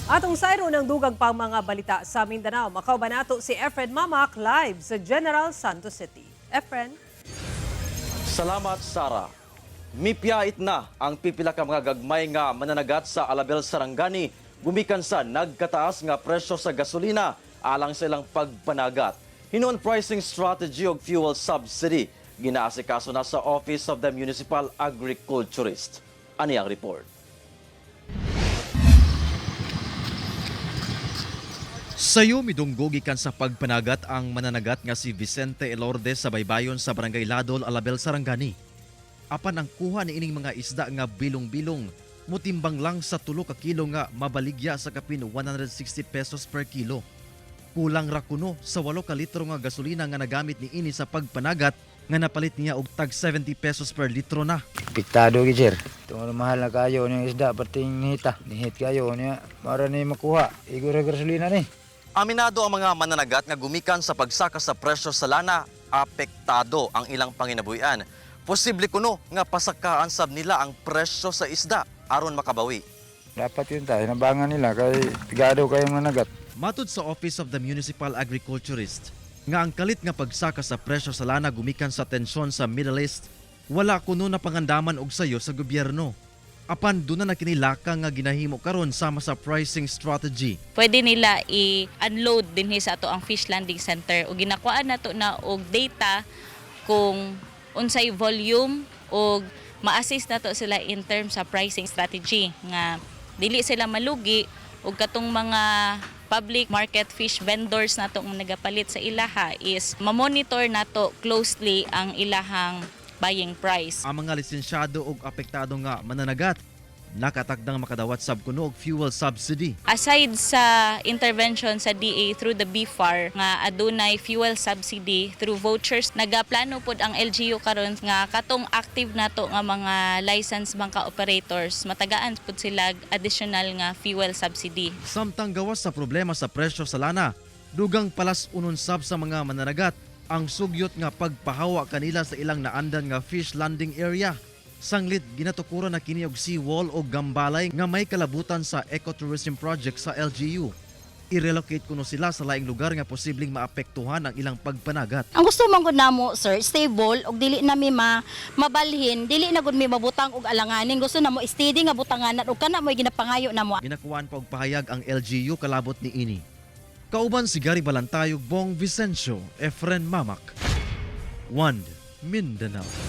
Atong sayro ng dugang pang mga balita sa Mindanao. Makauban nato si Efren Mamak live sa General Santos City. Efren? Salamat, Sara. Mipiyait na ang pipila ka mga gagmay nga mananagat sa Alabel, Sarangani gumikan sa nagkataas nga presyo sa gasolina alang sa ilang pagpanagat. Hinuon pricing strategy og fuel subsidy ginaasikaso na sa Office of the Municipal Agriculturist. Ani ang report. Sayo midunggo gikan sa pagpanagat ang mananagat nga si Vicente Elorde sa baybayon sa Barangay Ladol, Alabel, Sarangani. Apan ang kuha ni ining mga isda nga bilong-bilong mutimbang lang sa 3 ka kilo nga mabaligya sa kapin 160 pesos per kilo. Kulang ra kuno sa 8 ka litro nga gasolina nga nagamit ni ini sa pagpanagat nga napalit niya og tag 70 pesos per litro na. Piktado gi sir. Tungod mahal na kayo ng isda perting nihita. Nihit kayo niya para ni makuha. Igura gasolina ni. Aminado ang mga mananagat nga gumikan sa pagsaka sa presyo sa lana, apektado ang ilang panginabuhian. Posible kuno nga pasakaan sab nila ang presyo sa isda aron makabawi. Dapat yun tayo. Nabangan nila kay pigado kayong managat. Matud sa Office of the Municipal Agriculturist, nga ang kalit nga pagsaka sa presyo sa lana gumikan sa tensyon sa Middle East, wala kuno na pangandaman og sayo sa gobyerno. Apan doon na nakinilaka nga ginahimo karon sama sa pricing strategy. Pwede nila i-unload din sa ato ang fish landing center o ginakuan nato na og data kung unsay volume o ma-assist nato sila in terms sa pricing strategy nga dili sila malugi og katong mga public market fish vendors nato nga nagapalit sa ilaha is ma-monitor nato closely ang ilahang buying price. Ang mga lisensyado og apektado nga mananagat nakatakdang makadawat sab kuno og fuel subsidy. Aside sa intervention sa DA through the BFAR nga adunay fuel subsidy through vouchers, nagaplano pod ang LGU karon nga katong active nato nga mga licensed bangka operators matagaan pod sila additional nga fuel subsidy. Samtang gawas sa problema sa presyo sa lana, dugang palas unon sab sa mga mananagat ang sugyot nga pagpahawa kanila sa ilang naandan nga fish landing area. Sanglit ginatukuran na kini og seawall o gambalay nga may kalabutan sa ecotourism project sa LGU. I-relocate kuno sila sa laing lugar nga posibleng maapektuhan ang ilang pagpanagat. Ang gusto man gud namo sir, stable og dili na mi mabalhin, dili na gud mi mabutang og alanganin. Gusto namo steady nga butanganan og kana mo ginapangayo namo. Ginakuan pa og pahayag ang LGU kalabot ni ini. Kauban si Gary Balantayog, Bong Vicencio, Efren Mamak. One Mindanao.